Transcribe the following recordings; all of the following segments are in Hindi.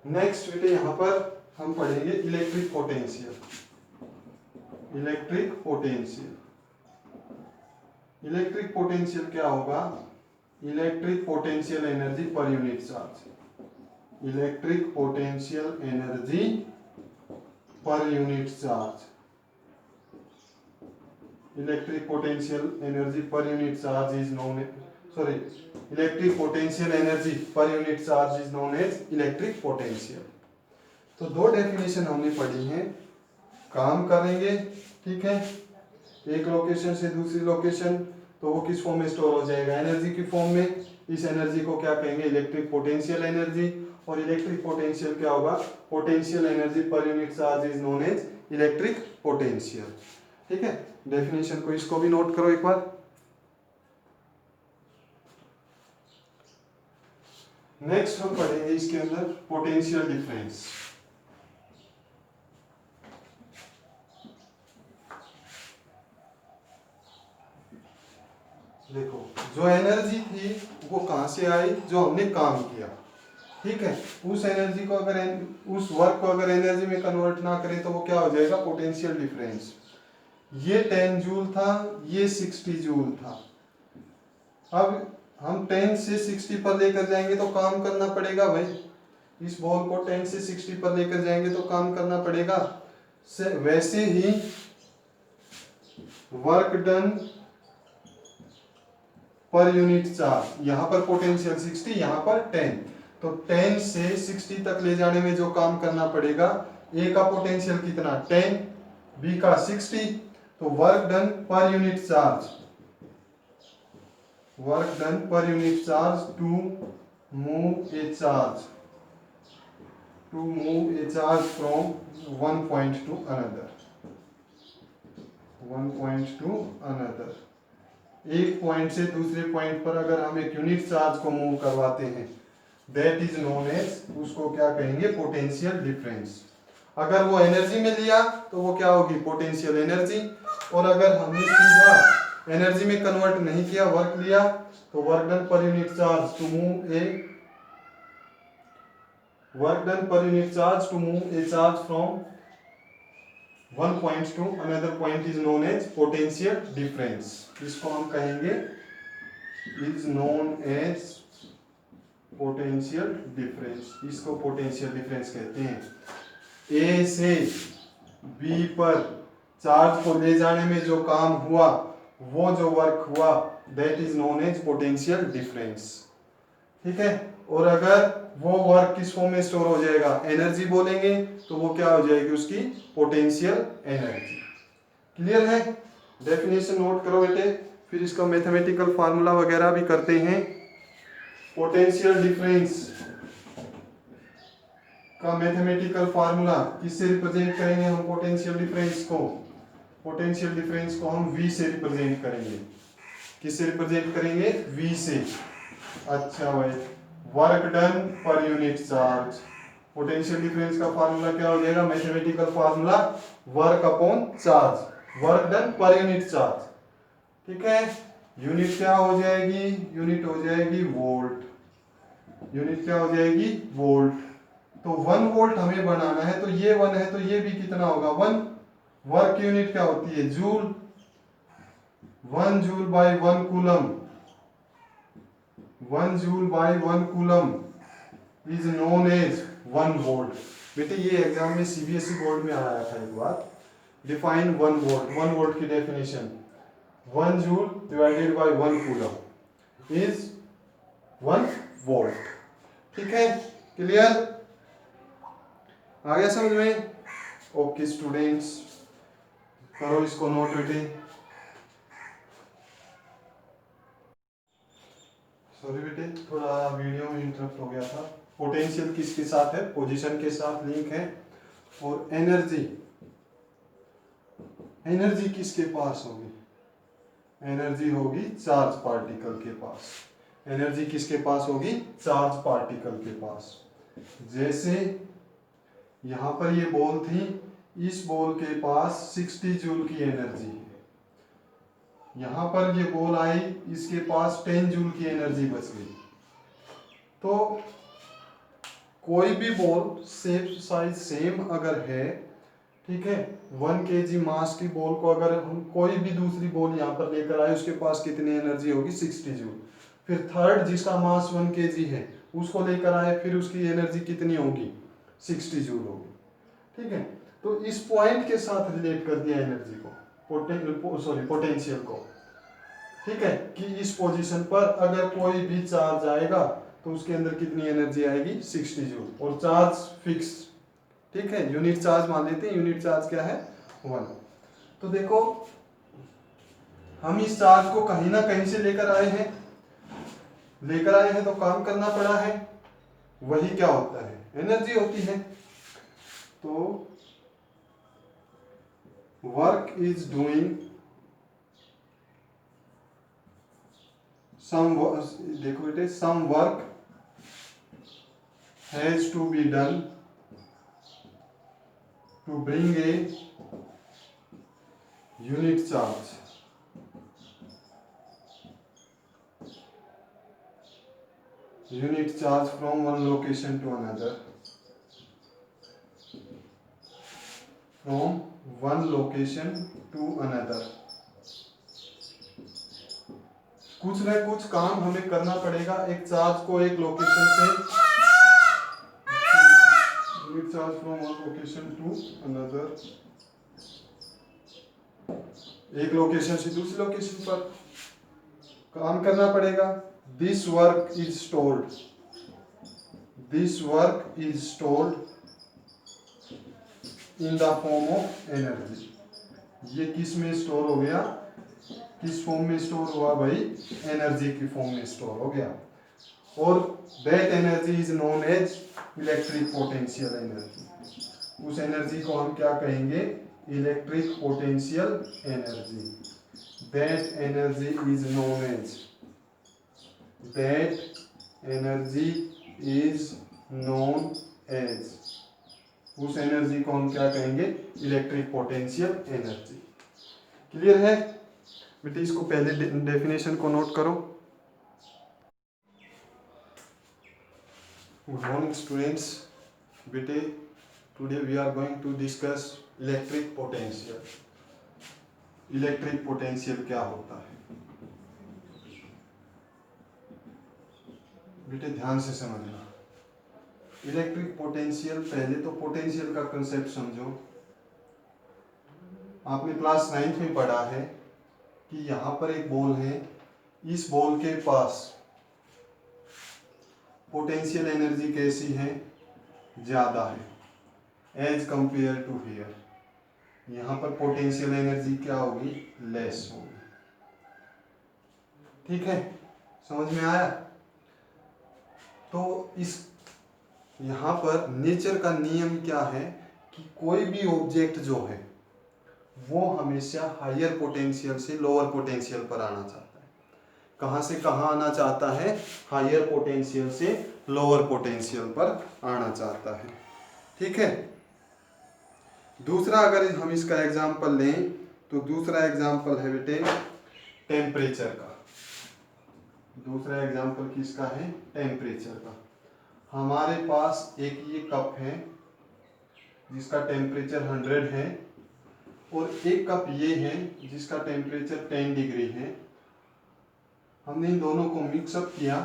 नेक्स्ट बेटे यहाँ पर हम पढ़ेंगे electric potential. Electric potential, electric potential क्या होगा? Electric potential energy per unit charge. Electric potential energy per unit charge. Electric potential energy per unit charge is known, sorry, electric potential energy per unit charge is known as electric potential. तो दो डेफिनेशन हमने पढ़ी हैं, काम करेंगे, ठीक है, एक लोकेशन से दूसरी लोकेशन, तो वो किस फॉर्म में स्टोर हो जाएगा? एनर्जी की फॉर्म में। इस एनर्जी को क्या कहेंगे? Electric potential energy. और इलेक्ट्रिक पोटेंशियल क्या होगा? Potential energy per unit charge is known as electric potential. ठीक है, डेफिनेशन को इसको भी नोट करो एक बार। नेक्स्ट हम पढ़ेंगे इसके अंदर पोटेंशियल डिफरेंस। देखो, जो एनर्जी थी वो कहां से आई? जो हमने काम किया, ठीक है, उस एनर्जी को अगर उस वर्क को अगर एनर्जी में कन्वर्ट ना करें तो वो क्या हो जाएगा? Potential difference. ये 10 जूल था, ये 60 जूल था। अब हम 10 से 60 पर लेकर जाएंगे तो काम करना पड़ेगा भाई। इस बॉल को 10 से 60 पर लेकर जाएंगे तो काम करना पड़ेगा। वैसे ही work done per unit charge, यहां पर पोटेंशियल 60, यहां पर 10, तो 10 से 60 तक ले जाने में जो काम करना पड़ेगा, ए का पोटेंशियल कितना? 10, बी का 60, तो work done per unit charge, work done per unit charge to move a charge, to move a charge from one point to another, one point to another। एक पॉइंट से दूसरे पॉइंट पर अगर हम एक यूनिट चार्ज को मूव करवाते हैं, दैट इज नोन एज, उसको क्या कहेंगे? Potential difference. अगर वो एनर्जी में लिया तो वो क्या होगी? Potential energy. और अगर हमने सीधा एनर्जी में कन्वर्ट नहीं किया, वर्क लिया, तो work done per unit charge to move a, work done per unit charge to move a charge from one point to another point is known as potential difference। इसको हम कहेंगे is known as potential difference। इसको potential difference कहते हैं। A से B पर चार्ज को ले जाने में जो काम हुआ, वो जो वर्क हुआ, that is known as potential difference। ठीक है, और अगर वो वर्क किस फॉर्म में स्टोर हो जाएगा? एनर्जी बोलेंगे, तो वो क्या हो जाएगी? उसकी पोटेंशियल एनर्जी। क्लियर है? डेफिनेशन नोट करो बेटे, फिर इसका मैथमेटिकल फार्मूला वगैरह भी करते हैं। पोटेंशियल डिफरेंस का मैथमेटिकल फार्मूला किससे रिप्रेजेंट करेंगे हम? पोटेंशियल डिफरेंस को, पोटेंशियल डिफरेंस को हम V से रिप्रेजेंट करेंगे। किससे रिप्रेजेंट करेंगे? V से। अच्छा भाई, work done per unit charge, potential difference का फार्मूला क्या हो जाएगा? Mathematical formula work upon charge, work done per unit charge. ठीक है, यूनिट क्या हो जाएगी? यूनिट हो जाएगी वोल्ट। यूनिट क्या हो जाएगी? वोल्ट। तो 1 वोल्ट हमें बनाना है, तो ये 1 है, तो ये भी कितना होगा? 1। वर्क यूनिट क्या होती है? Joule. 1 joule by 1 coulomb, 1 joule by 1 coulomb is known as 1 volt. बेटे ये एग्जाम में सीबीएसई बोर्ड में आया था एक बार। डिफाइन 1 वोल्ट, 1 वोल्ट की definition, 1 joule divided by 1 coulomb is 1 volt. ठीक है, क्लियर? आ गया समझ में? ओके स्टूडेंट्स, करो इसको नोट बेटे। सॉरी बेटे, थोड़ा वीडियो में इंटरप्ट हो गया था। पोटेंशियल किसके साथ है? पोजीशन के साथ लिंक है। और एनर्जी, एनर्जी किसके पास होगी? एनर्जी होगी चार्ज पार्टिकल के पास। एनर्जी किसके पास होगी? चार्ज पार्टिकल के पास। जैसे यहां पर ये बॉल थी, इस बॉल के पास 60 जूल की एनर्जी है। यहां पर ये बॉल आई, इसके पास 10 जूल की एनर्जी बच गई। तो कोई भी बॉल शेप साइज सेम अगर है, ठीक है, 1 kg मास की बॉल को अगर हम कोई भी दूसरी बॉल यहाँ पर लेकर आए, उसके पास कितनी एनर्जी होगी, 60 जूल। फिर थर्ड जिसका मास 1 kg है उसको लेकर आए, फिर उसकी एनर्जी कितनी होगी, 60 जूल होगी। ठीक है, तो इस पॉइंट के साथ रिलेट कर दिया एनर्जी को, पोटेंशियल को। ठीक है, कि इस पोजीशन पर अगर कोई भी चार्ज आएगा तो उसके अंदर कितनी एनर्जी आएगी, 60 जूल, और चार्ज फिक्स। ठीक है, यूनिट चार्ज मान लेते हैं, यूनिट चार्ज क्या है, 1। तो देखो हम इस चार्ज को कहीं ना कहीं से लेकर आए हैं, तो काम करना पड़ा है, वही क्या होता है, एनर्जी होती है। तो वर्क इज डूइंग सम, देखो बेटे, some work has to be done to bring a unit charge, from one location to another, from one location to another। कुछ न कुछ काम हमें करना पड़ेगा, एक चार्ज को एक लोकेशन से, unit charge from one location to another, एक लोकेशन से दूसरी लोकेशन पर काम करना पड़ेगा। This work is stored, in the form of energy. ये किस में स्टोर हो गया, किस फॉर्म में स्टोर हुआ भाई, एनर्जी की फॉर्म में स्टोर हो गया। और that energy is known as electric potential energy. उस एनर्जी को हम क्या कहेंगे, electric potential energy. That energy is known as, उस एनर्जी को हम क्या कहेंगे, इलेक्ट्रिक पोटेंशियल एनर्जी। क्लियर है बेटे, इसको पहले डेफिनेशन को नोट करो। Good morning students. बेटे today we are going to discuss electric potential. Electric potential क्या होता है बेटे, ध्यान से समझना। इलेक्ट्रिक पोटेंशियल, पहले तो पोटेंशियल का कंसेप्ट समझो। आपने क्लास 9th में पढ़ा है कि यहाँ पर एक बॉल है, इस बॉल के पास पोटेंशियल एनर्जी कैसी है, ज्यादा है एज कंपेयर टू हियर। यहाँ पर पोटेंशियल एनर्जी क्या होगी, लेस होगी। ठीक है, समझ में आया। तो इस यहाँ पर नेचर का नियम क्या है कि कोई भी ऑब्जेक्ट जो है वो हमेशा हायर पोटेंशियल से लोअर पोटेंशियल पर आना चाहता है। कहाँ से कहाँ आना चाहता है, हायर पोटेंशियल से लोअर पोटेंशियल पर आना चाहता है। ठीक है, दूसरा अगर हम इसका एग्जाम्पल लें तो दूसरा एग्जाम्पल है बेटे टेम्परेचर का। दूसरा एग्जाम्पल किसका है, टेम्परेचर का। हमारे पास एक ये कप है जिसका टेम्परेचर 100 है, और एक कप ये है जिसका टेम्परेचर 10 डिग्री है। हमने इन दोनों को मिक्सअप किया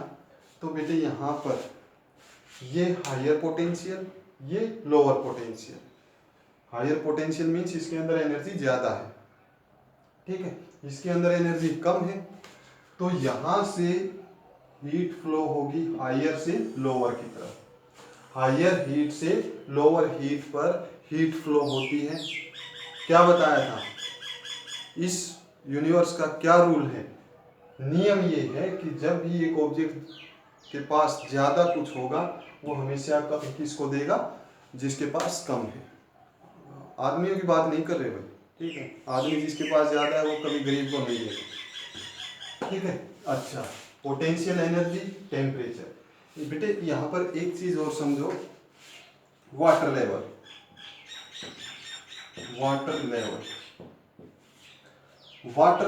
तो बेटे यहाँ पर ये हायर पोटेंशियल, ये lower potential. Higher potential means इसके अंदर एनर्जी ज़्यादा है, ठीक है, इसके अंदर एनर्जी कम है। तो यहाँ से हीट फ्लो होगी हायर से लोअर की तरफ। हायर हीट से लोअर हीट पर हीट फ्लो होती है। क्या बताया था, इस यूनिवर्स का क्या रूल है, नियम ये है कि जब भी एक ऑब्जेक्ट के पास ज़्यादा कुछ होगा वो हमेशा कम किसको देगा, जिसके पास कम है। आदमियों की बात नहीं कर रहे भाई, ठीक है, आदमी जिसके पास ज़्यादा है वो कभी गरीब को नहीं देगा। ठीक है, अच्छा, पोटेंशियल एनर्जी, टेम्परेचर। बेटे यहाँ पर एक चीज़ और समझो, वाटर लेवल। वाटर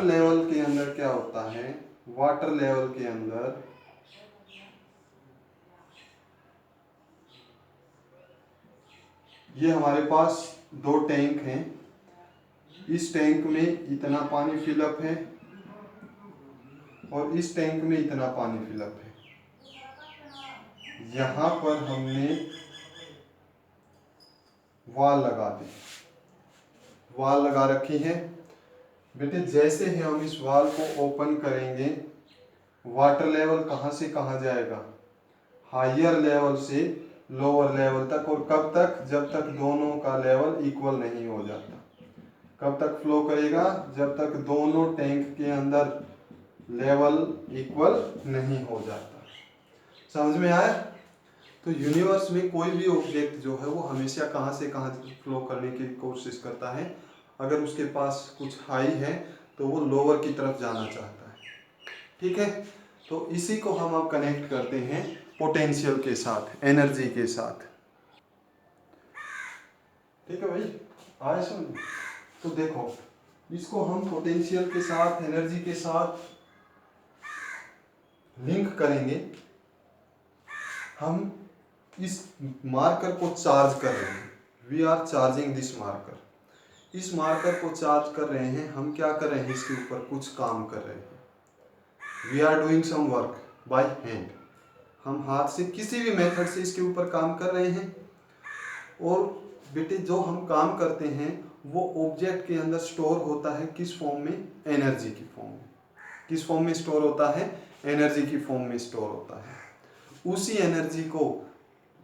लेवल के अंदर क्या होता है, वाटर लेवल के अंदर ये हमारे पास दो टैंक हैं, इस टैंक में इतना पानी फिलअप है और इस टैंक में इतना पानी फिलअप है। यहाँ पर हमने वाल लगा रखी है। बेटे जैसे ही हम इस वाल को ओपन करेंगे, वाटर लेवल कहाँ से कहाँ जाएगा, हायर लेवल से लोअर लेवल तक। और कब तक, जब तक दोनों का लेवल इक्वल नहीं हो जाता। कब तक फ्लो करेगा, जब तक दोनों टैंक के अंदर लेवल इक्वल नहीं हो जाता। समझ में आया? तो यूनिवर्स में कोई भी ऑब्जेक्ट जो है वो हमेशा कहाँ से कहाँ फ्लो करने की कोशिश करता है। अगर उसके पास कुछ हाई है तो वो लोअर की तरफ जाना चाहता है। ठीक है, तो इसी को हम अब कनेक्ट करते हैं पोटेंशियल के साथ, एनर्जी के साथ। ठीक है भाई, आए समझ? तो देखो, इसको हम पोटेंशियल के साथ, एनर्जी के साथ लिंक करेंगे। हम इस मार्कर को चार्ज कर रहे हैं, we are charging this marker. इस मार्कर को चार्ज कर रहे हैं, हम क्या कर रहे हैं, इसके ऊपर कुछ काम कर रहे हैं। We are doing some work by hand. हम हाथ से किसी भी मेथड से इसके ऊपर काम कर रहे हैं। और बेटे जो हम काम करते हैं वो ऑब्जेक्ट के अंदर स्टोर होता है किस फॉर्म में, एनर्जी की फॉर्म में। किस फॉर्म में स्टोर होता है, एनर्जी की फॉर्म में स्टोर होता है। उसी एनर्जी को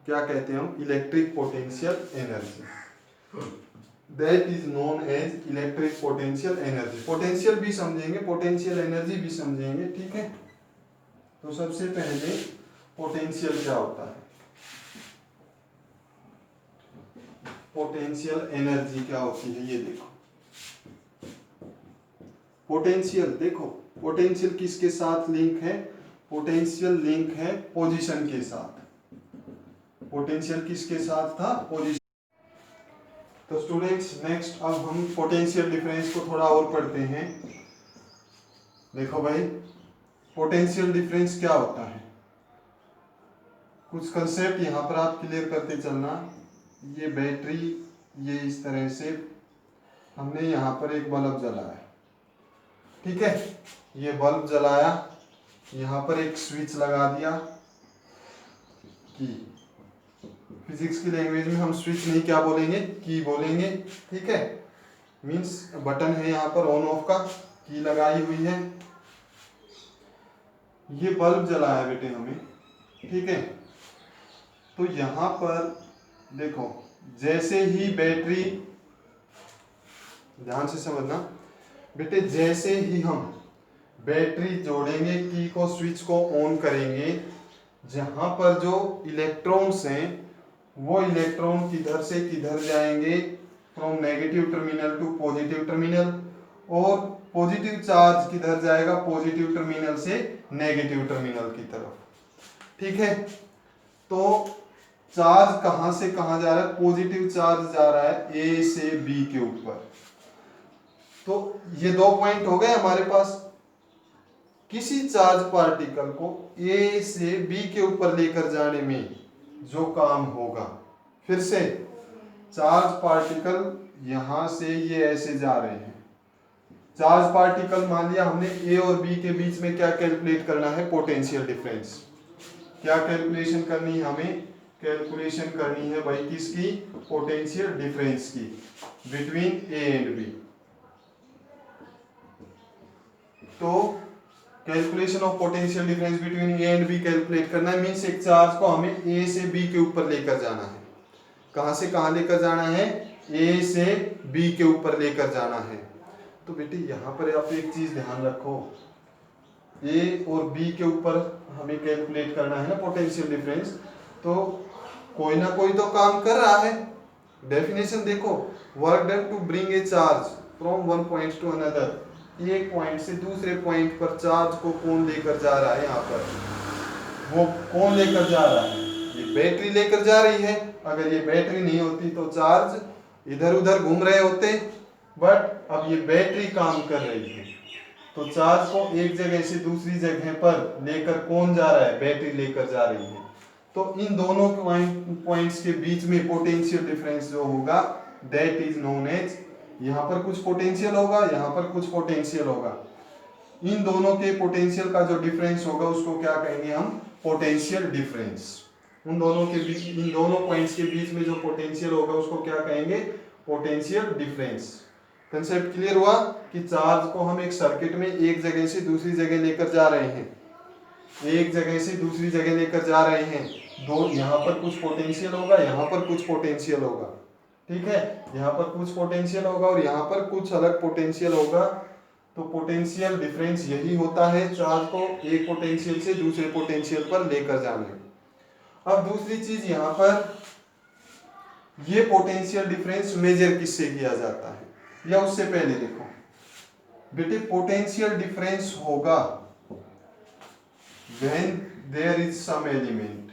क्या कहते हैं हम, electric potential energy. That is known as electric potential energy. Potential भी समझेंगे, पोटेंशियल एनर्जी भी समझेंगे। ठीक है, तो सबसे पहले पोटेंशियल क्या होता है, पोटेंशियल एनर्जी क्या होती है, ये देखो। पोटेंशियल देखो, पोटेंशियल किसके साथ लिंक है, पोटेंशियल लिंक है पोजीशन के साथ। पोटेंशियल किसके साथ था, पोजीशन। तो स्टूडेंट्स नेक्स्ट अब हम पोटेंशियल डिफरेंस को थोड़ा और पढ़ते हैं। देखो भाई, पोटेंशियल डिफरेंस क्या होता है, कुछ कंसेप्ट यहाँ पर आप क्लियर करते चलना। ये बैटरी, ये इस तरह से हमने यहाँ पर एक बल्ब जलाया, ठीक है, ये बल्ब जलाया, यहाँ पर एक स्विच लगा दिया। की फिजिक्स की लैंग्वेज में हम स्विच नहीं क्या बोलेंगे, की बोलेंगे। ठीक है, मीन्स बटन है यहाँ पर ऑन ऑफ का, की लगाई हुई है। ये बल्ब जलाया बेटे हमें, ठीक है। तो यहाँ पर देखो, जैसे ही बैटरी, ध्यान से समझना बेटे, जैसे ही हम बैटरी जोड़ेंगे, की को, स्विच को ऑन करेंगे, जहां पर जो इलेक्ट्रॉन्स हैं वो इलेक्ट्रॉन किधर से किधर जाएंगे, from negative terminal to positive terminal. और पॉजिटिव चार्ज किधर जाएगा, पॉजिटिव टर्मिनल से नेगेटिव टर्मिनल की तरफ। ठीक है, तो चार्ज कहां से कहां जा रहा है, पॉजिटिव चार्ज जा रहा है ए से बी के ऊपर। तो ये दो पॉइंट हो गए हमारे पास। किसी चार्ज पार्टिकल को ए से बी के ऊपर लेकर जाने में जो काम होगा, फिर से चार्ज पार्टिकल यहां से ये ऐसे जा रहे हैं। चार्ज पार्टिकल मान लिया हमने, ए और बी के बीच में क्या कैलकुलेट करना है, पोटेंशियल डिफरेंस। क्या कैलकुलेशन करनी है हमें, कैलकुलेशन करनी है भाई किसकी, पोटेंशियल डिफरेंस की, बिटवीन ए एंड बी। तो calculation of potential difference between A and B calculate करना है, मीन्स एक चार्ज को हमें ए से बी के ऊपर लेकर जाना है। कहां से कहां लेकर जाना है, ए से बी के ऊपर लेकर जाना है। तो बेटे यहाँ पर आप एक चीज ध्यान रखो, ए और बी के ऊपर हमें कैलकुलेट करना है ना पोटेंशियल डिफरेंस, तो कोई ना कोई तो काम कर रहा है। डेफिनेशन देखो, work done to bring a charge from one point to another. एक पॉइंट से दूसरे पॉइंट पर चार्ज को कौन लेकर जा रहा है, यहाँ पर वो कौन लेकर जा रहा है, ये बैटरी लेकर जा रही है। अगर ये बैटरी नहीं होती तो चार्ज इधर उधर घूम रहे होते, बट अब ये बैटरी काम कर रही है। तो चार्ज को एक जगह से दूसरी जगह पर लेकर कौन जा रहा है, बैटरी लेकर जा रही है। तो इन दोनों पॉइंट्स के बीच में पोटेंशियल डिफरेंस जो होगा दैट इज नोन एज, यहाँ पर कुछ पोटेंशियल होगा, यहाँ पर कुछ पोटेंशियल होगा, इन दोनों के पोटेंशियल का जो डिफरेंस होगा उसको क्या कहेंगे हम, पोटेंशियल डिफरेंस। उन दोनों के बीच, इन दोनों पॉइंट्स के बीच में जो पोटेंशियल होगा उसको क्या कहेंगे, पोटेंशियल डिफरेंस। कंसेप्ट क्लियर हुआ कि चार्ज को हम एक सर्किट में एक जगह से दूसरी जगह लेकर जा रहे हैं, एक जगह से दूसरी जगह लेकर जा रहे हैं, दो यहाँ पर कुछ पोटेंशियल होगा, यहाँ पर कुछ पोटेंशियल होगा, ठीक है, यहाँ पर कुछ पोटेंशियल होगा और यहाँ पर कुछ अलग पोटेंशियल होगा। तो पोटेंशियल डिफरेंस यही होता है चार्ज को एक पोटेंशियल से दूसरे पोटेंशियल पर लेकर जाने। अब दूसरी चीज यहाँ पर, ये पोटेंशियल डिफरेंस मेजर किससे किया जाता है, या उससे पहले देखो बेटे, पोटेंशियल डिफरेंस होगा when there is some element,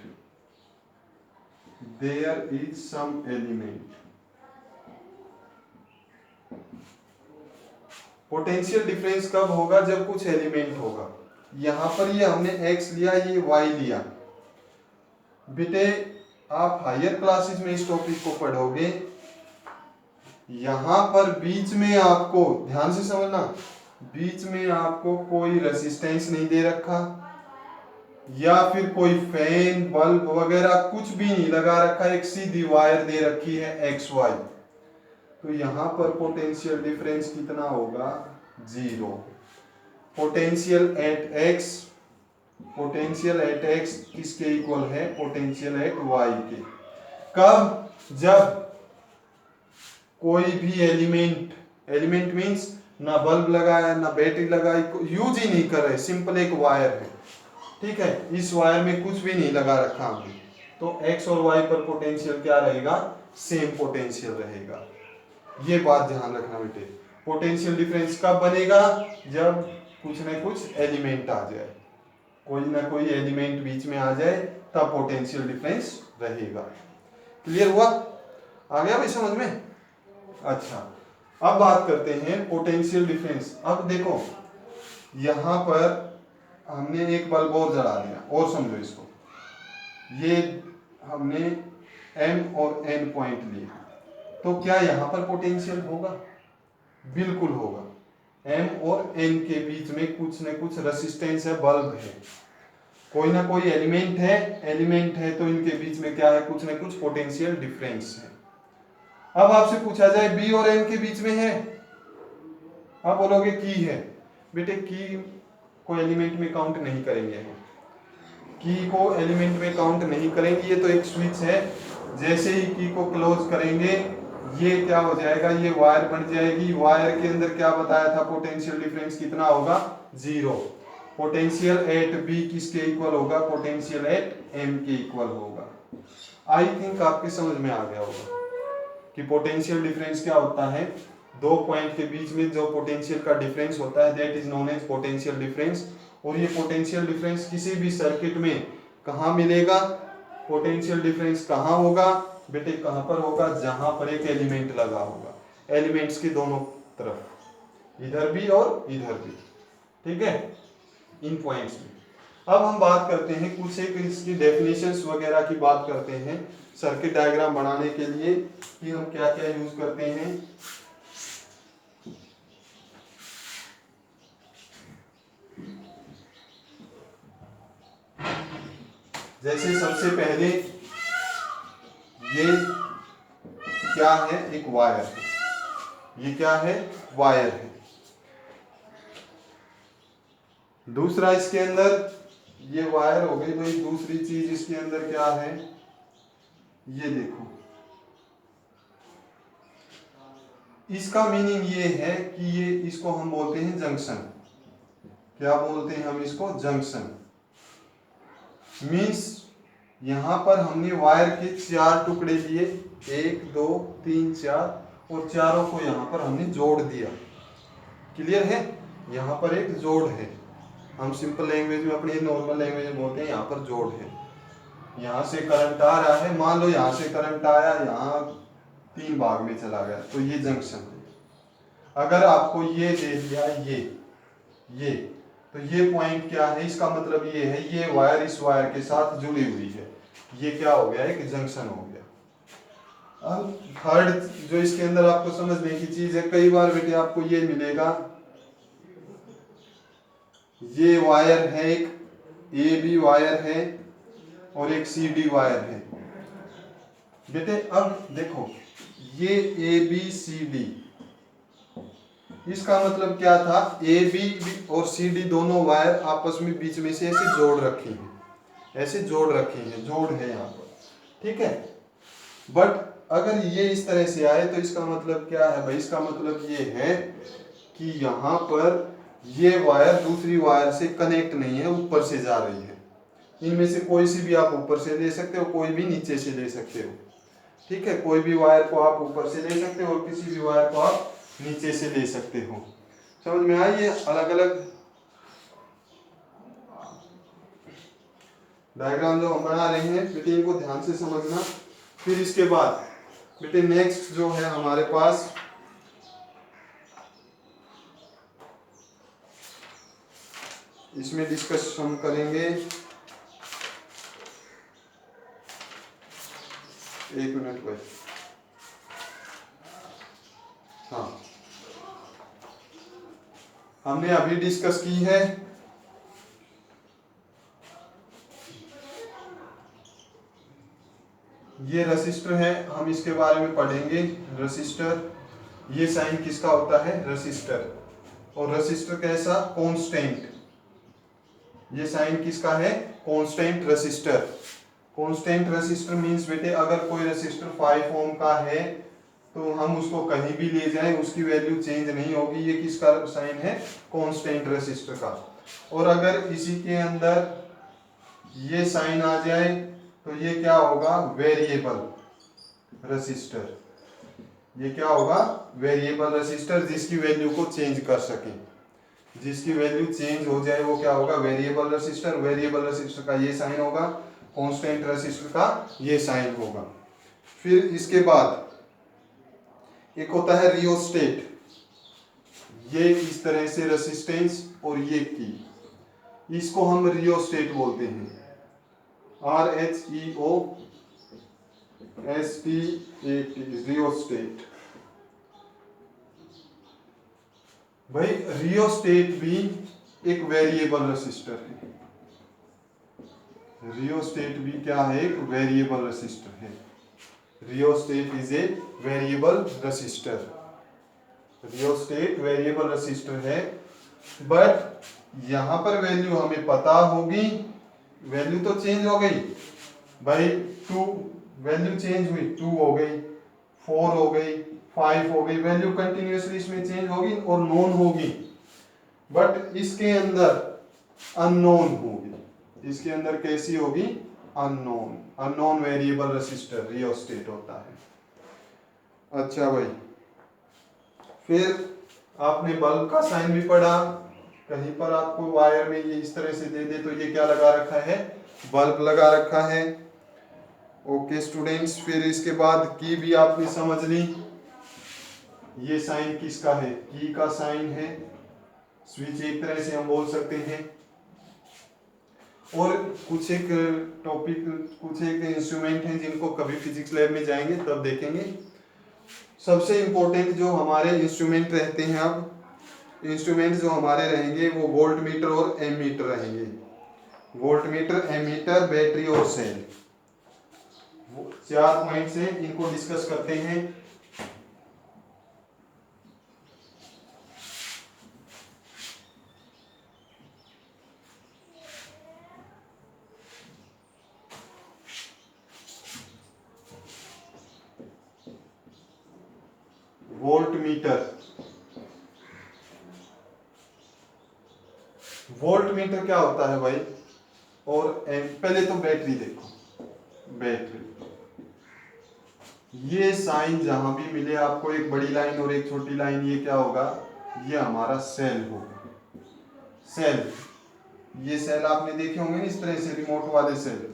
there is some element, potential difference कब होगा, जब कुछ एलिमेंट होगा। यहां पर ये हमने x लिया, ये y लिया। बेटे आप हायर क्लासेस में इस टॉपिक को पढ़ोगे, यहां पर बीच में आपको ध्यान से समझना, बीच में आपको कोई रेजिस्टेंस नहीं दे रखा, या फिर कोई फैन बल्ब वगैरह कुछ भी नहीं लगा रखा, एक सीधी वायर दे रखी है XY। तो यहां पर पोटेंशियल डिफरेंस कितना होगा, 0। Potential at x, potential at x किसके इक्वल है, पोटेंशियल एट y के। कब, जब कोई भी एलिमेंट, एलिमेंट मींस ना बल्ब लगाया ना बैटरी लगाई, यूज ही नहीं कर रहे, सिंपल एक वायर है, ठीक है, इस वायर में कुछ भी नहीं लगा रखा हमने, तो x और y पर पोटेंशियल क्या रहेगा, सेम पोटेंशियल रहेगा। ये बात ध्यान रखना बेटे। पोटेंशियल डिफरेंस कब बनेगा, जब कुछ न कुछ एलिमेंट आ जाए, कोई ना कोई एलिमेंट बीच में आ जाए, तब पोटेंशियल डिफरेंस रहेगा। क्लियर हुआ, आ गया भाई समझ में। अच्छा, अब बात करते हैं पोटेंशियल डिफरेंस। अब देखो यहां पर हमने एक बल्ब और जला दिया, और समझो इसको, ये हमने M और N पॉइंट लिए, तो क्या यहां पर पोटेंशियल होगा, बिल्कुल होगा। M और N के बीच में कुछ न कुछ रेजिस्टेंस है, बल्ब है, कोई ना कोई एलिमेंट है, एलिमेंट है तो इनके बीच में क्या है, कुछ न कुछ पोटेंशियल डिफरेंस है। अब आपसे पूछा जाए B और N के बीच में है, आप बोलोगे की है। बेटे की को एलिमेंट में काउंट नहीं करेंगे, की को एलिमेंट में काउंट नहीं करेंगे, ये तो एक स्विच है, जैसे ही की को क्लोज करेंगे ये क्या हो जाएगा, ये वायर बन जाएगी। वायर के अंदर क्या बताया था, पोटेंशियल डिफरेंस कितना होगा, 0। पोटेंशियल एट बी किसके इक्वल होगा, पोटेंशियल एट एम के इक्वल होगा। आई थिंक आपके समझ में आ गया होगा कि पोटेंशियल डिफरेंस क्या होता है, दो पॉइंट के बीच में जो पोटेंशियल का डिफरेंस होता है that is known as potential difference. और ये पोटेंशियल डिफरेंस किसी भी सर्किट में कहाँ मिलेगा, पोटेंशियल डिफरेंस कहाँ होगा बेटे, कहाँ पर होगा, जहां पर एक एलिमेंट लगा होगा, एलिमेंट्स के दोनों तरफ, इधर भी और इधर भी, ठीक है, इन पॉइंट्स में। अब हम बात करते हैं कुछ एक इसकी डेफिनेशंस वगैरह की बात करते हैं सर्किट डायग्राम बनाने के लिए कि हम क्या क्या यूज करते हैं। जैसे सबसे पहले ये क्या है, एक वायर है, ये क्या है, वायर है। दूसरा इसके अंदर ये वायर हो गई भाई, दूसरी चीज इसके अंदर क्या है, ये देखो, इसका मीनिंग ये है कि ये इसको हम बोलते हैं जंक्शन। क्या बोलते हैं हम इसको, जंक्शन। मीन्स यहां पर हमने वायर के 4 टुकड़े लिए, 1 2 3 4, और चारों को यहां पर हमने जोड़ दिया। क्लियर है, यहां पर एक जोड़ है, हम सिंपल लैंग्वेज में, अपनी नॉर्मल लैंग्वेज में बोलते हैं यहाँ पर जोड़ है। यहाँ से करंट आ रहा है, मान लो यहाँ से करंट आया, यहाँ 3 भाग में चला गया, तो ये जंक्शन है। अगर आपको ये दे दिया ये तो ये पॉइंट क्या है, इसका मतलब ये है ये वायर इस वायर के साथ जुड़ी हुई है। ये क्या हो गया, एक जंक्शन हो गया। अब थर्ड जो इसके अंदर आपको समझने की चीज है, कई बार बेटे आपको ये मिलेगा, ये वायर है, एक ए बी वायर है और एक सी डी वायर है बेटे। अब देखो ये ए बी सी डी, इसका मतलब क्या था, ए बी और सी डी दोनों वायर आपस में बीच में से ऐसे जोड़ रखी हैं, ऐसे जोड़ रखी हैं, जोड़ है यहाँ पर, ठीक है। बट अगर ये इस तरह से आए तो इसका मतलब क्या है भाई, इसका मतलब ये है कि यहाँ पर ये वायर दूसरी वायर से कनेक्ट नहीं है, ऊपर से जा रही है। इनमें से कोई सी भी आप ऊपर से ले सकते हो, कोई भी नीचे से ले सकते हो, ठीक है। कोई भी वायर को आप ऊपर से ले सकते हो और किसी भी वायर को आप नीचे से ले सकते हो। समझ में आई, ये अलग अलग डायग्राम जो हम बना रहे हैं बेटे, इनको ध्यान से समझना। फिर इसके बाद बेटे नेक्स्ट जो है हमारे पास, इसमें डिस्कस हम करेंगे, एक मिनट भाई, हाँ हमने अभी डिस्कस की है ये रसिस्टर है, हम इसके बारे में पढ़ेंगे। रसिस्टर, ये साइन किसका होता है, रसिस्टर। और रसिस्टर कैसा, कांस्टेंट, ये साइन किसका है, constant resistor. Constant resistor means बेटे अगर कोई रसिस्टर 5 ओम का है तो हम उसको कहीं भी ले जाएं उसकी वैल्यू चेंज नहीं होगी, ये किसका साइन है, कांस्टेंट रसिस्टर का। और अगर इसी के अंदर ये साइन आ जाए तो ये क्या होगा, वेरिएबल रसिस्टर। ये क्या होगा, वेरिएबल रसिस्टर, जिसकी वैल्यू को चेंज कर सके, जिसकी वैल्यू चेंज हो जाए वो क्या होगा, वेरिएबल रसिस्टर। वेरिएबल रसिस्टर का ये साइन होगा, कांस्टेंट रसिस्टर का ये साइन होगा। फिर इसके बाद एक होता है रियोस्टेट, ये इस तरह से रेजिस्टेंस और ये की, इसको हम रियोस्टेट बोलते हैं, RHEOSTAT, रियोस्टेट। भाई रियोस्टेट भी एक वेरिएबल रेसिस्टर है, रियोस्टेट भी क्या है, एक वेरिएबल रेसिस्टर है। Rheostat is a variable resistor, rheostat variable resistor है। बट यहां पर वैल्यू हमें पता होगी, वैल्यू तो चेंज हो गई भाई, 2 वैल्यू चेंज हुई, 2 हो गई, 4 हो गई, 5 हो गई, वैल्यू कंटिन्यूअसली इसमें चेंज होगी और नोन होगी। बट इसके अंदर अननोन होगी, इसके अंदर कैसी होगी, unknown, unknown variable resistor rheostat होता है। अच्छा भाई, फिर आपने बल्ब का साइन भी पढ़ा, कहीं पर आपको वायर में ये इस तरह से दे दे तो ये क्या लगा रखा है, बल्ब लगा रखा है। ओके स्टूडेंट्स, फिर इसके बाद की भी आपने समझ ली, ये साइन किसका है, की का साइन है, स्विच एक तरह से हम बोल सकते हैं। और कुछ एक टॉपिक, कुछ एक इंस्ट्रूमेंट हैं जिनको कभी फिजिक्स लैब में जाएंगे तब देखेंगे। सबसे इंपॉर्टेंट जो हमारे इंस्ट्रूमेंट रहते हैं, अब इंस्ट्रूमेंट जो हमारे रहेंगे वो वोल्ट मीटर और एमीटर रहेंगे। वोल्ट मीटर, एमीटर, बैटरी और सेल, 4 पॉइंट्स हैं, इनको डिस्कस करते हैं। वोल्ट मीटर, वोल्ट मीटर क्या होता है भाई, और पहले तो बैटरी देखो, बैटरी, ये साइन जहां भी मिले आपको, एक बड़ी लाइन और एक छोटी लाइन, ये क्या होगा, ये हमारा सेल होगा, सेल। ये सेल आपने देखे होंगे ना इस तरह से, रिमोट वाले सेल।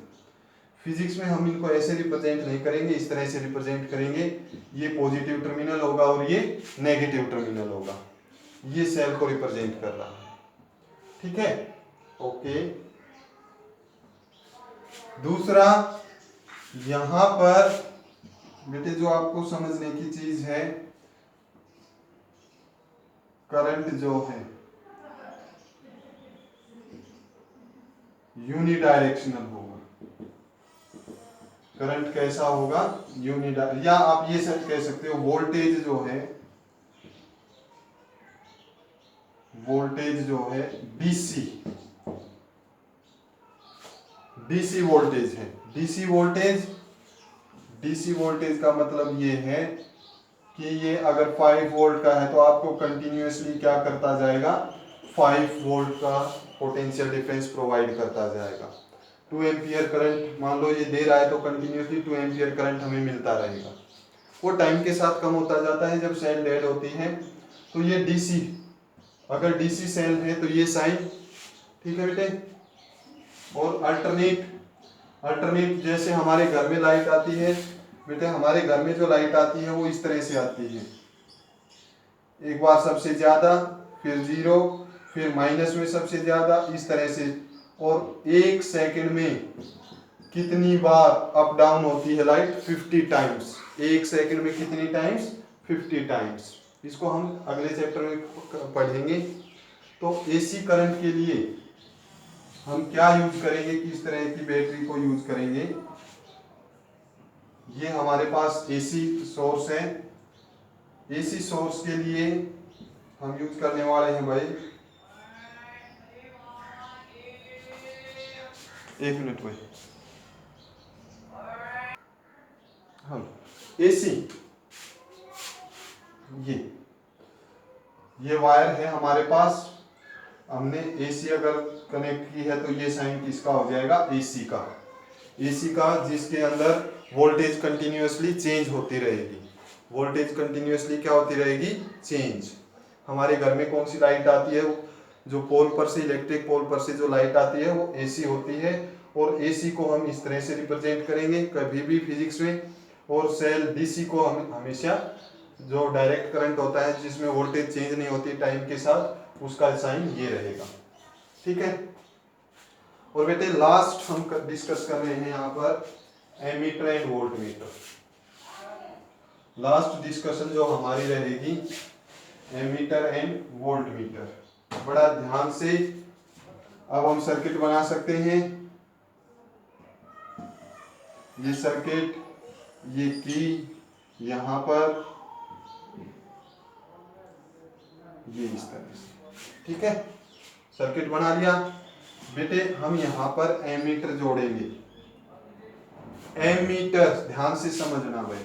फिजिक्स में हम इनको ऐसे रिप्रेजेंट नहीं करेंगे, इस तरह से रिप्रेजेंट करेंगे, ये पॉजिटिव टर्मिनल होगा और ये नेगेटिव टर्मिनल होगा, ये सेल को रिप्रेजेंट कर रहा है, ठीक है। ओके, दूसरा यहां पर बेटे जो आपको समझने की चीज है, करंट जो है यूनिडायरेक्शनल होगा। करंट कैसा होगा? यूनिडायरेक्शनल, या आप ये सब कह सकते हो वोल्टेज जो है, वोल्टेज जो है डीसी, डीसी वोल्टेज है। डीसी वोल्टेज, डीसी वोल्टेज का मतलब ये है कि ये अगर 5 वोल्ट का है तो आपको कंटिन्यूअसली क्या करता जाएगा, 5 वोल्ट का पोटेंशियल डिफरेंस प्रोवाइड करता जाएगा। 2 एम्पियर करंट मान लो ये दे रहा है तो कंटिन्यूअसली 2 एम्पियर करंट हमें मिलता रहेगा। वो टाइम के साथ कम होता जाता है जब सेल डेड होती है। तो ये डीसी, अगर डीसी सेल है तो ये साइन, ठीक है बेटे। और अल्टरनेट, अल्टरनेट जैसे हमारे घर में लाइट आती है बेटे, हमारे घर में जो लाइट आती है वो इस तरह से आती है, एक बार सबसे ज्यादा, फिर जीरो, फिर माइनस में सबसे ज्यादा, इस तरह से। और 1 सेकंड में कितनी बार अप डाउन होती है लाइट? 50 टाइम्स। 1 सेकंड में कितनी टाइम्स? 50 टाइम्स। इसको हम अगले चैप्टर में पढ़ेंगे। तो एसी करंट के लिए हम क्या यूज करेंगे, किस तरह की बैटरी को यूज करेंगे? ये हमारे पास एसी सोर्स है। एसी सोर्स के लिए हम यूज करने वाले हैं भाई, एक मिनट भाई, हम एसी, ये वायर है हमारे पास, हमने एसी अगर कनेक्ट की है तो ये साइन किसका हो जाएगा? एसी का। एसी का जिसके अंदर वोल्टेज कंटिन्यूअसली चेंज होती रहेगी। वोल्टेज कंटिन्यूअसली क्या होती रहेगी? चेंज। हमारे घर में कौन सी लाइट आती है? जो पोल पर से, इलेक्ट्रिक पोल पर से जो लाइट आती है वो एसी होती है। और एसी को हम इस तरह से रिप्रेजेंट करेंगे कभी भी फिजिक्स में। और सेल डीसी को हम हमेशा, जो डायरेक्ट करंट होता है जिसमें वोल्टेज चेंज नहीं होती टाइम के साथ, उसका साइन ये रहेगा, ठीक है। और बेटे लास्ट हम डिस्कस कर रहे हैं यहाँ पर ammeter and voltmeter. Last discussion जो हमारी रहेगी एमीटर एंड वोल्टमीटर। बड़ा ध्यान से अब हम सर्किट बना सकते हैं। ये सर्किट, ये की यहाँ पर, ये इस तरह से, ठीक है। सर्किट बना लिया बेटे। हम यहाँ पर एमीटर जोड़ेंगे। एमीटर ध्यान से समझना भाई,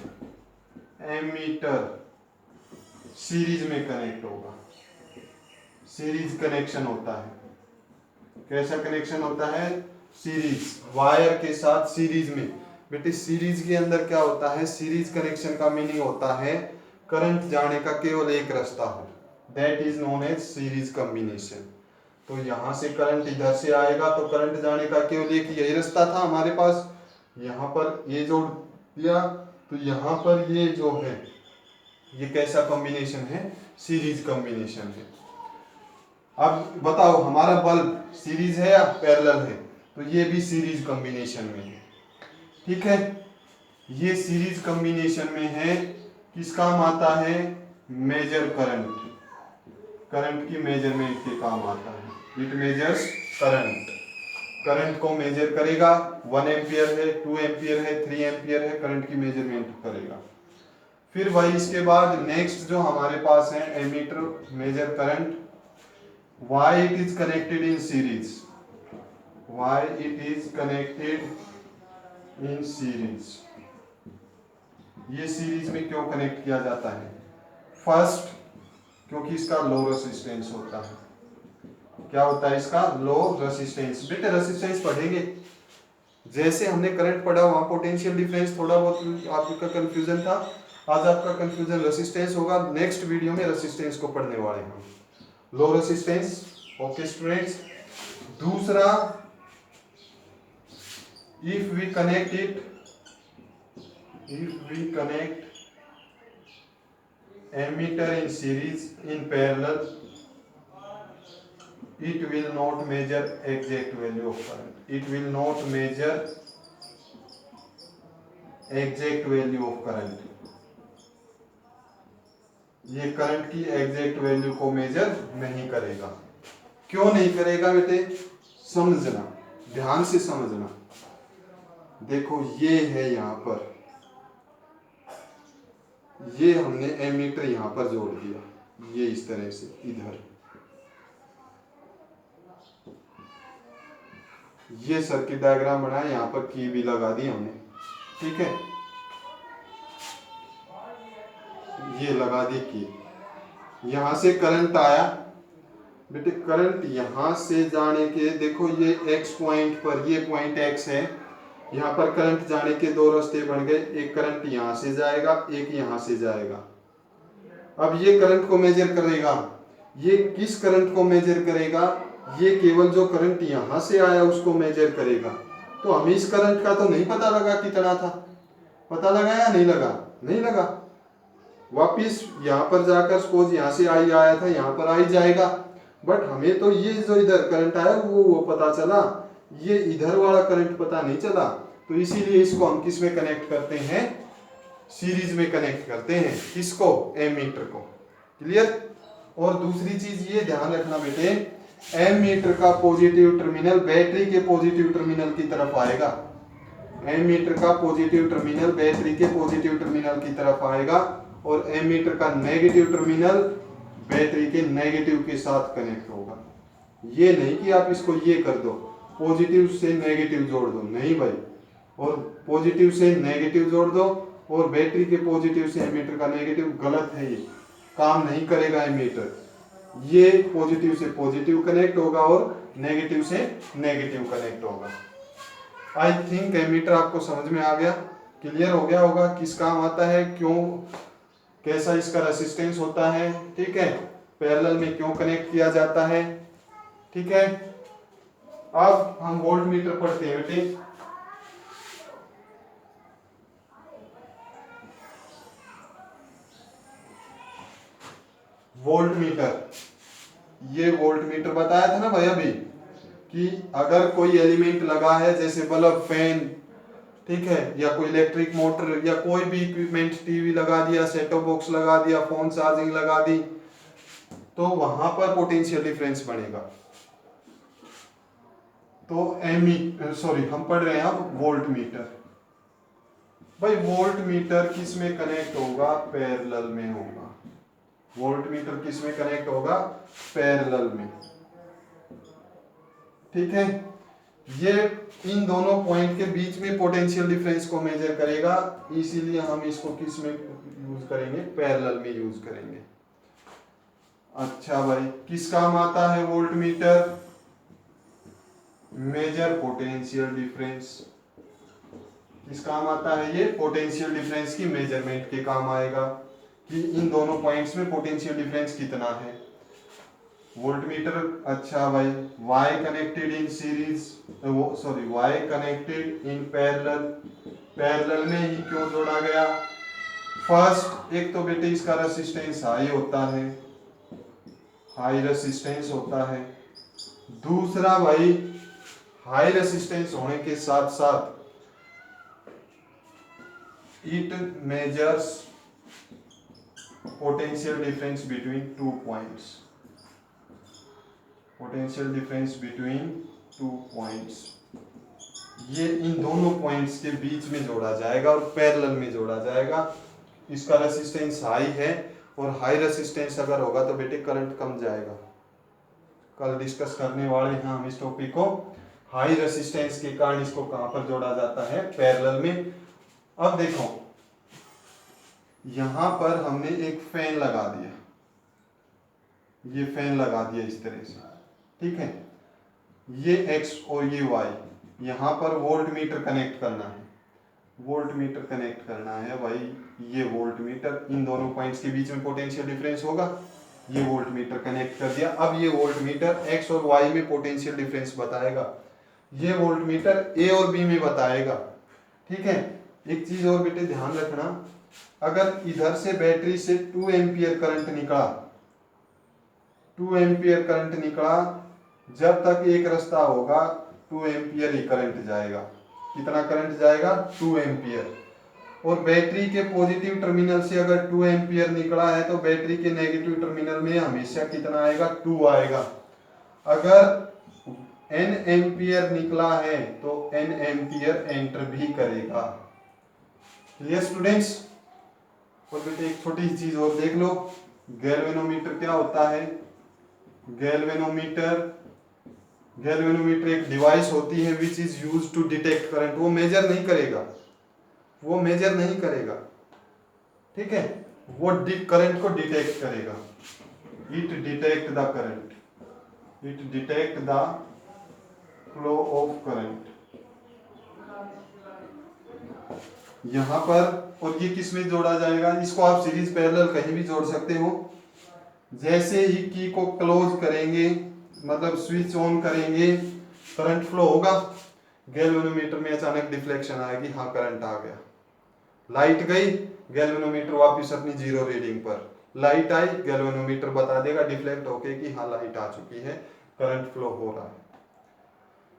एमीटर सीरीज में कनेक्ट होगा। सीरीज कनेक्शन होता है। कैसा कनेक्शन होता है? सीरीज, वायर के साथ सीरीज में। बेटे सीरीज के अंदर क्या होता है? सीरीज कनेक्शन का मीनिंग होता है करंट जाने का केवल एक रास्ता हो, that is known as series combination. तो यहाँ से करंट इधर से आएगा तो करंट जाने का केवल एक यही रास्ता था हमारे पास। यहाँ पर ये जोड़ दिया तो यहाँ पर ये जो है, ये कैसा कॉम्बिनेशन है? सीरीज कॉम्बिनेशन है। अब बताओ हमारा बल्ब सीरीज है या पैरेलल है? तो ये भी सीरीज कॉम्बिनेशन में है, ठीक है। ये सीरीज कॉम्बिनेशन में है, किस काम आता है? मेजर करंट, करंट की मेजरमेंट के काम आता है। इट मेजर्स करंट, करंट को मेजर करेगा। 1 एम्पियर है, 2 एम्पियर है, 3 एम्पियर है, करंट की मेजरमेंट करेगा। फिर वही इसके बाद नेक्स्ट जो हमारे पास है ammeter measure current. why it is connected in series, why it is connected in series, ये सीरीज में क्यों कनेक्ट किया जाता है? फर्स्ट, क्योंकि इसका लो रेसिस्टेंस होता है। क्या होता है इसका? लो रेसिस्टेंस। बेटे रेसिस्टेंस पढ़ेंगे, जैसे हमने करंट पढ़ा वहां पोटेंशियल डिफरेंस थोड़ा बहुत आपका कंफ्यूजन था। आज आपका कंफ्यूजन रेसिस्टेंस होगा। नेक्स्ट वीडियो में रेसिस्टेंस को पढ़ने वाले हैं, लो रेसिस्टेंस। Okay students. दूसरा, if we connect it, if we connect emitter in series in parallel, it will not measure exact value of current, it will not measure exact value of current, ये करंट की एग्जैक्ट वैल्यू को मेजर नहीं करेगा। क्यों नहीं करेगा बेटे? समझना, ध्यान से समझना। देखो ये है यहां पर, ये हमने एमीटर यहां पर जोड़ दिया, ये इस तरह से इधर, ये सर्किट डायग्राम बनाया, यहां पर की भी लगा दी हमने, ठीक है, ये लगा दी की। यहां से करंट आया बेटे, करंट यहां से जाने के, देखो ये एक्स पॉइंट पर, ये पॉइंट एक्स है, यहाँ पर करंट जाने के दो रास्ते बन गए, एक करंट यहाँ से जाएगा, एक यहाँ से जाएगा। अब ये करंट को मेजर करेगा, ये किस करंट को मेजर करेगा? ये केवल जो करंट यहाँ से आया उसको मेजर करेगा। तो हमें इस करंट का तो नहीं पता लगा कितना था, पता लगा या नहीं लगा? नहीं लगा। वापिस यहाँ पर जाकर सपोज यहाँ से आई आया था, यहाँ पर आई जाएगा, बट हमें तो ये जो इधर करंट आया वो पता चला, ये इधर वाला करंट पता नहीं चला। तो इसीलिए इसको हम किस में कनेक्ट करते हैं? सीरीज में कनेक्ट करते हैं। किसको? एमीटर को। क्लियर? और दूसरी चीज ये ध्यान रखना बेटे, एमीटर का पॉजिटिव टर्मिनल बैटरी के पॉजिटिव टर्मिनल की तरफ आएगा। एमीटर का पॉजिटिव टर्मिनल बैटरी के पॉजिटिव टर्मिनल की तरफ आएगा, और एमीटर का नेगेटिव टर्मिनल बैटरी के नेगेटिव के साथ कनेक्ट होगा। ये नहीं कि आप इसको ये कर दो, पॉजिटिव से नेगेटिव जोड़ दो, नहीं भाई, और पॉजिटिव से नेगेटिव जोड़ दो और बैटरी के पॉजिटिव से एमीटर का नेगेटिव, गलत है, ये काम नहीं करेगा एमीटर। ये पॉजिटिव से पॉजिटिव कनेक्ट होगा और नेगेटिव से नेगेटिव कनेक्ट होगा। आई थिंक एमीटर आपको समझ में आ गया, क्लियर हो गया होगा, किस काम आता है, क्यों, कैसा इसका रेसिस्टेंस होता है, ठीक है, पैरेलल में क्यों कनेक्ट किया जाता है, ठीक है। अब हम वोल्ट मीटर पढ़ते हैं बेटे। वोल्ट मीटर, ये वोल्ट मीटर बताया था ना भाई अभी, कि अगर कोई एलिमेंट लगा है, जैसे बल्ब, फैन, ठीक है, या कोई इलेक्ट्रिक मोटर, या कोई भी इक्विपमेंट, टीवी लगा दिया, सेट टॉप बॉक्स लगा दिया, फोन चार्जिंग लगा दी, तो वहां पर पोटेंशियल डिफरेंस बनेगा। तो हम पढ़ रहे हैं अब वोल्ट मीटर। भाई वोल्ट मीटर किस में कनेक्ट होगा? पैरेलल में होगा। वोल्ट मीटर किस में कनेक्ट होगा? पैरेलल में, ठीक है। ये इन दोनों पॉइंट के बीच में पोटेंशियल डिफरेंस को मेजर करेगा, इसीलिए हम इसको किस में यूज करेंगे? पैरेलल में यूज करेंगे। अच्छा भाई, किस काम आता है voltmeter? Measure potential difference. किस काम आता है ये? पोटेंशियल डिफरेंस की मेजरमेंट के काम आएगा, कि इन दोनों पॉइंट्स में पोटेंशियल डिफरेंस कितना है। वोल्ट मीटर, अच्छा भाई, why connected in series, sorry why connected in parallel, parallel में ही क्यों जोड़ा गया? फर्स्ट, एक तो बेटे इसका रेसिस्टेंस हाई होता है, हाई रेसिस्टेंस होता है। दूसरा भाई, हाई रेसिस्टेंस होने के साथ साथ it measures potential difference between two points, potential difference between two points, ये इन दोनों पॉइंट्स के बीच में जोड़ा जाएगा और पैरेलल में जोड़ा जाएगा। इसका रेसिस्टेंस हाई है, और हाई रेसिस्टेंस अगर होगा तो बेटे करंट कम जाएगा। कल डिस्कस करने वाले हैं हम इस टॉपिक को। हाई रेसिस्टेंस के कारण इसको कहां पर जोड़ा जाता है? पैरेलल में। अब देखो, यहां पर हमने एक फैन लगा दिया, ये फैन लगा दिया इस तरह से, ठीक है, ये x और ये y, यहां पर वोल्ट मीटर कनेक्ट करना है, वोल्ट मीटर कनेक्ट करना है भाई, ये वोल्ट मीटर, इन दोनों पॉइंट्स के बीच में पोटेंशियल डिफरेंस होगा, ये वोल्ट मीटर कनेक्ट कर दिया। अब ये वोल्ट मीटर x और y में पोटेंशियल डिफरेंस बताएगा, ये वोल्ट मीटर a और b में बताएगा, ठीक है। एक चीज और बेटे ध्यान रखना, अगर इधर से बैटरी से 2 एम्पियर करंट निकला, 2 एम्पियर करंट निकला, जब तक एक रास्ता होगा 2 एम्पियर ही करंट जाएगा। कितना करंट जाएगा? 2 एम्पियर। और बैटरी के पॉजिटिव टर्मिनल से अगर 2 एम्पियर निकला है तो बैटरी के नेगेटिव टर्मिनल में हमेशा कितना आएगा, 2 आएगा। अगर n एम्पियर निकला है तो n एम्पियर एंटर भी करेगा। Clear students? और बेटे एक छोटी सी चीज और देख लो, गैल्वेनोमीटर क्या होता है? गैल्वेनोमीटर एक डिवाइस होती है which is used to detect current. वो मेजर नहीं करेगा, ठीक है, वो करंट को डिटेक्ट करेगा। It detect the flow of current. यहां पर, और ये किस में जोड़ा जाएगा? इसको आप सीरीज पैरेलल कहीं भी जोड़ सकते हो। जैसे ही की को क्लोज करेंगे, मतलब स्विच ऑन करेंगे, करंट फ्लो होगा, गैल्वेनोमीटर में अचानक डिफ्लेक्शन आएगी, हाँ करंट आ गया। लाइट गई, गैल्वेनोमीटर वापस अपनी जीरो रीडिंग पर। लाइट आई, गैल्वेनोमीटर बता देगा डिफ्लेक्ट होके कि हाँ लाइट आ चुकी है, करंट फ्लो हो रहा है।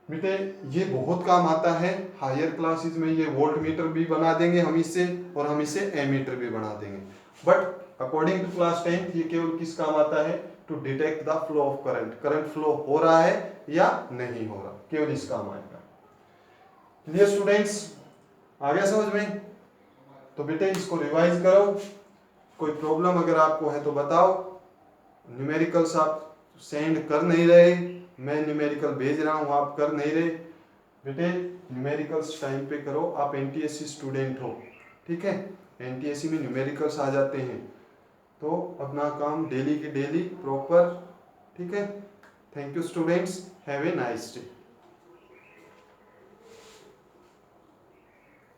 बेटे ये बहुत काम आता है। हायर क्लासेस में ये वोल्ट मीटर भी बना देंगे हम इससे, और हम इसे एमीटर भी बना देंगे। बट अकॉर्डिंग टू क्लास 10 ये केवल किस काम आता है? To detect the flow of current. Current flow हो रहा है या नहीं हो रहा, केवल इस काम आएगा। Clear students? आ गया समझ में? तो बेटे इसको रिवाइज करो। कोई प्रॉब्लम अगर आपको है तो बताओ। न्यूमेरिकल्स आप सेंड कर नहीं रहे, मैं न्यूमेरिकल भेज रहा हूं, आप कर नहीं रहे। बेटे न्यूमेरिकल्स टाइम पे करो। आप एनटीएससी स्टूडेंट हो, ठीक है, एनटीएससी में न्यूमेरिकल्स आ जाते हैं, तो अपना काम डेली के डेली प्रॉपर, ठीक है। Thank you students, have a nice day.